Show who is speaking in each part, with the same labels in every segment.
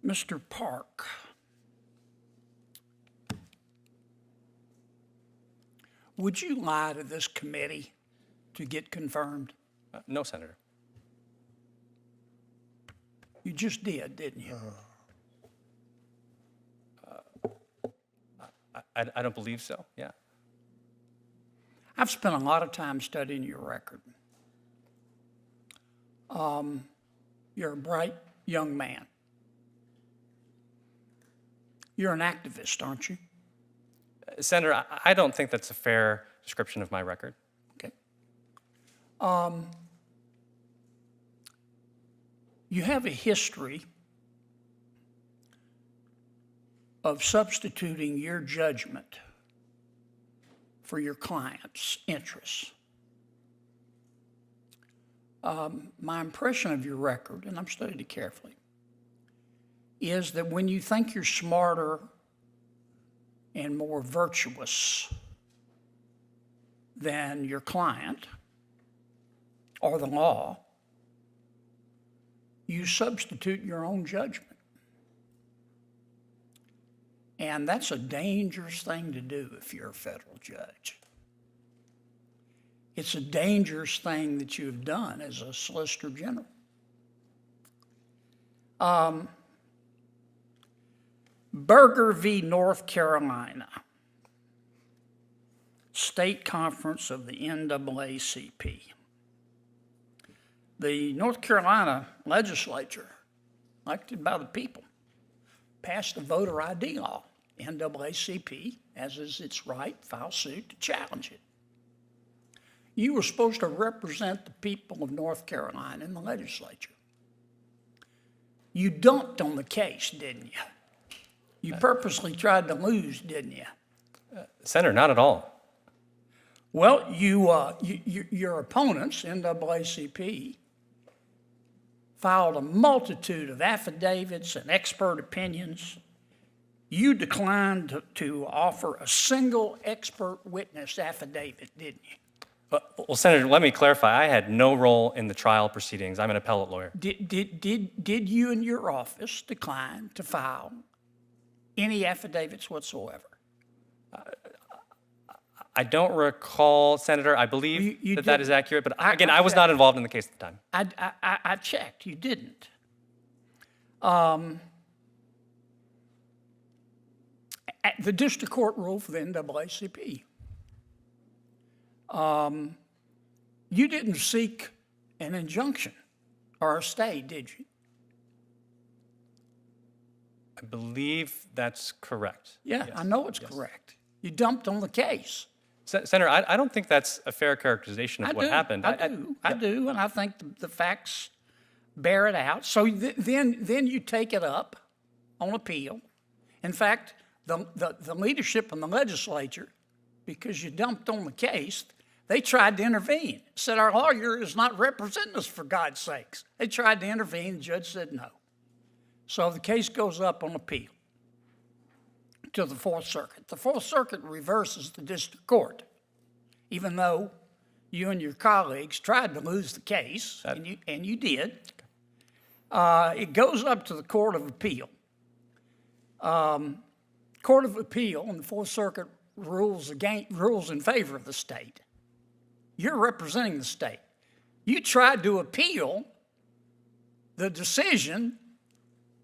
Speaker 1: Mr. Park, would you lie to this committee to get confirmed?
Speaker 2: No, Senator.
Speaker 1: You just did, didn't you?
Speaker 2: I don't believe so, yeah.
Speaker 1: I've spent a lot of time studying your record. You're a bright young man. You're an activist, aren't you?
Speaker 2: Senator, I don't think that's a fair description of my record.
Speaker 1: Okay. You have a history of substituting your judgment for your client's interests. My impression of your record, and I've studied it carefully, is that when you think you're smarter and more virtuous than your client or the law, you substitute your own judgment. And that's a dangerous thing to do if you're a federal judge. It's a dangerous thing that you have done as a Solicitor General. Berger v. North Carolina, State Conference of the NAACP. The North Carolina legislature, elected by the people, passed a voter ID law. NAACP, as is its right, filed suit to challenge it. You were supposed to represent the people of North Carolina in the legislature. You dumped on the case, didn't you? You purposely tried to lose, didn't you?
Speaker 2: Senator, not at all.
Speaker 1: Well, your opponents, NAACP, filed a multitude of affidavits and expert opinions. You declined to offer a single expert witness affidavit, didn't you?
Speaker 2: Well, Senator, let me clarify. I had no role in the trial proceedings. I'm an appellate lawyer.
Speaker 1: Did you and your office decline to file any affidavits whatsoever?
Speaker 2: I don't recall, Senator. I believe that is accurate, but again, I was not involved in the case at the time.
Speaker 1: I checked. You didn't. The district court ruled for the NAACP. You didn't seek an injunction or a stay, did you?
Speaker 2: I believe that's correct.
Speaker 1: Yeah,
Speaker 2: yes.
Speaker 1: I know it's correct. You dumped on the case.
Speaker 2: Senator, I don't think that's a fair characterization of what happened.
Speaker 1: I do, and I think the facts bear it out. So then you take it up on appeal. In fact, the leadership in the legislature, because you dumped on the case, they tried to intervene. Said, our lawyer is not representing us, for God's sakes. They tried to intervene. The judge said no. So the case goes up on appeal to the Fourth Circuit. The Fourth Circuit reverses the district court, even though you and your colleagues tried to lose the case, and you did. It goes up to the Court of Appeal. Court of Appeal and the Fourth Circuit rules in favor of the state. You're representing the state. You tried to appeal the decision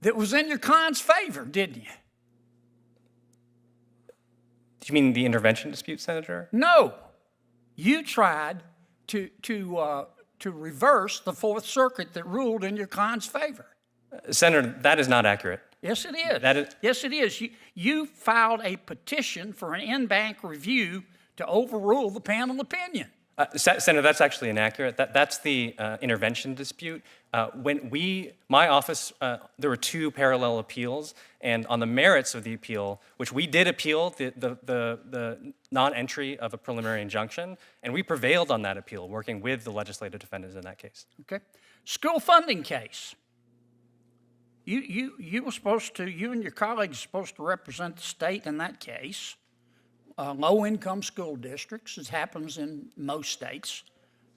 Speaker 1: that was in your client's favor, didn't you?
Speaker 2: Do you mean the intervention dispute, Senator?
Speaker 1: No. You tried to reverse the Fourth Circuit that ruled in your client's favor.
Speaker 2: Senator, that is not accurate.
Speaker 1: Yes, it is. Yes, it is. You filed a petition for an en-banc review to overrule the panel opinion.
Speaker 2: Senator, that's actually inaccurate. That's the intervention dispute. My office, there were two parallel appeals, and on the merits of the appeal, which we did appeal the non-entry of a preliminary injunction, and we prevailed on that appeal, working with the legislative defendants in that case. Okay.
Speaker 1: School funding case. You and your colleagues were supposed to represent the state in that case. Low-income school districts, as happens in most states,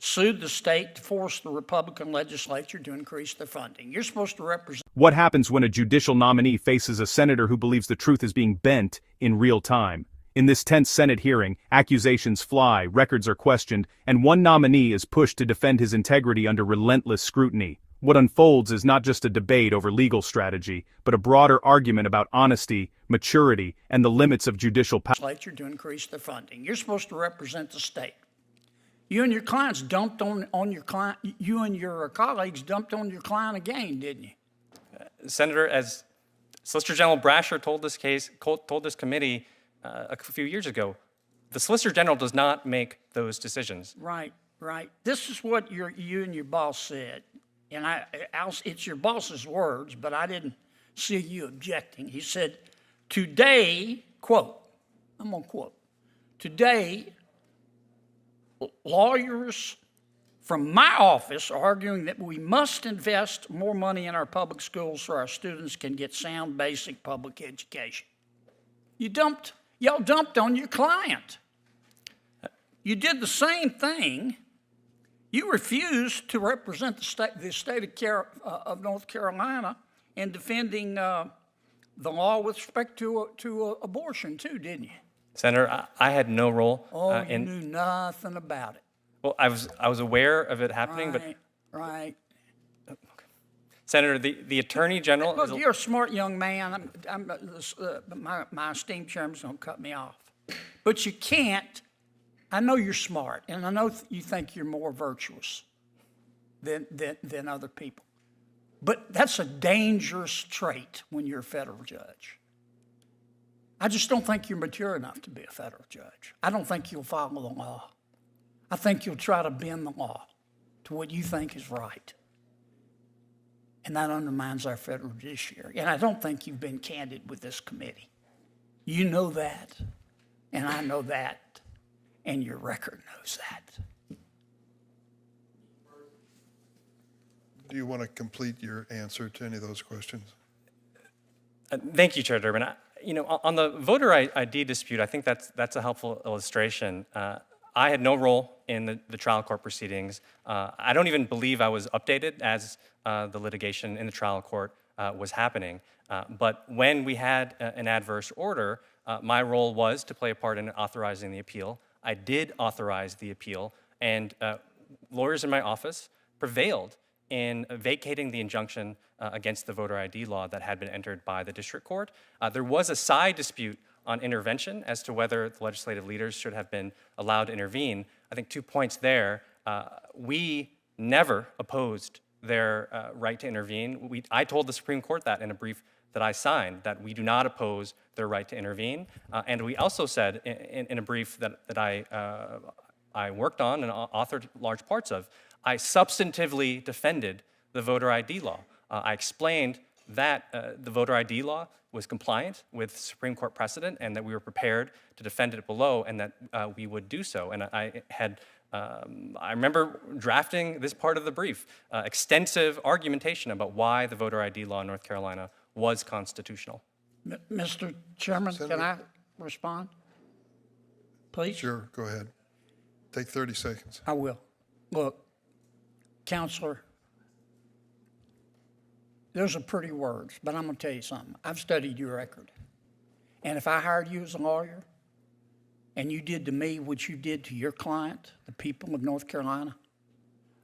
Speaker 1: sued the state to force the Republican legislature to increase their funding. You're supposed to represent.
Speaker 3: What happens when a judicial nominee faces a senator who believes the truth is being bent in real time? In this tense Senate hearing, accusations fly, records are questioned, and one nominee is pushed to defend his integrity under relentless scrutiny. What unfolds is not just a debate over legal strategy, but a broader argument about honesty, maturity, and the limits of judicial power.
Speaker 1: Legislature to increase their funding. You're supposed to represent the state. You and your clients dumped on your client. You and your colleagues dumped on your client again, didn't you?
Speaker 2: Senator, as Solicitor General Brasher told this committee a few years ago, the Solicitor General does not make those decisions.
Speaker 1: Right. This is what you and your boss said, and it's your boss's words, but I didn't see you objecting. He said, "Today, quote, I'm gonna quote, today, lawyers from my office are arguing that we must invest more money in our public schools so our students can get sound, basic public education." Y'all dumped on your client. You did the same thing. You refused to represent the state of North Carolina in defending the law with respect to abortion, too, didn't you?
Speaker 2: Senator, I had no role.
Speaker 1: You knew nothing about it.
Speaker 2: Well, I was aware of it happening,
Speaker 1: Right.
Speaker 2: Okay. Senator, the Attorney General.
Speaker 1: Look, you're a smart young man. My esteemed chairman's going to cut me off. But you can't. I know you're smart, and I know you think you're more virtuous than other people. But that's a dangerous trait when you're a federal judge. I just don't think you're mature enough to be a federal judge. I don't think you'll follow the law. I think you'll try to bend the law to what you think is right. And that undermines our federal judiciary. And I don't think you've been candid with this committee. You know that, and I know that, and your record knows that.
Speaker 4: Do you want to complete your answer to any of those questions?
Speaker 2: Thank you, Chair Durbin. On the voter ID dispute, I think that's a helpful illustration. I had no role in the trial court proceedings. I don't even believe I was updated as the litigation in the trial court was happening. But when we had an adverse order, my role was to play a part in authorizing the appeal. I did authorize the appeal, and lawyers in my office prevailed in vacating the injunction against the voter ID law that had been entered by the district court. There was a side dispute on intervention as to whether the legislative leaders should have been allowed to intervene. I think 2 points there. We never opposed their right to intervene. I told the Supreme Court that in a brief that I signed, that we do not oppose their right to intervene. And we also said in a brief that I worked on and authored large parts of, I substantively defended the voter ID law. I explained that the voter ID law was compliant with Supreme Court precedent and that we were prepared to defend it below and that we would do so. And I remember drafting this part of the brief, extensive argumentation about why the voter ID law in North Carolina was constitutional.
Speaker 1: Mr. Chairman,
Speaker 4: Senator,
Speaker 1: can I respond? Please?
Speaker 4: Sure, go ahead. Take 30 seconds.
Speaker 1: I will. Look, Counselor, those are pretty words, but I'm going to tell you something. I've studied your record. And if I hired you as a lawyer and you did to me what you did to your client, the people of North Carolina,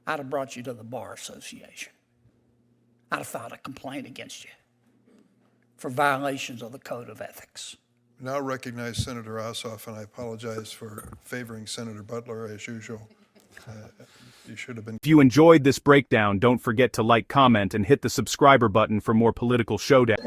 Speaker 1: I'd have brought you to the Bar Association. I'd have filed a complaint against you for violations of the Code of Ethics.
Speaker 4: Now recognize Senator Ossoff, and I apologize for favoring Senator Butler as usual. You should have been.
Speaker 3: If you enjoyed this breakdown, don't forget to like, comment, and hit the subscriber button for more political showdown.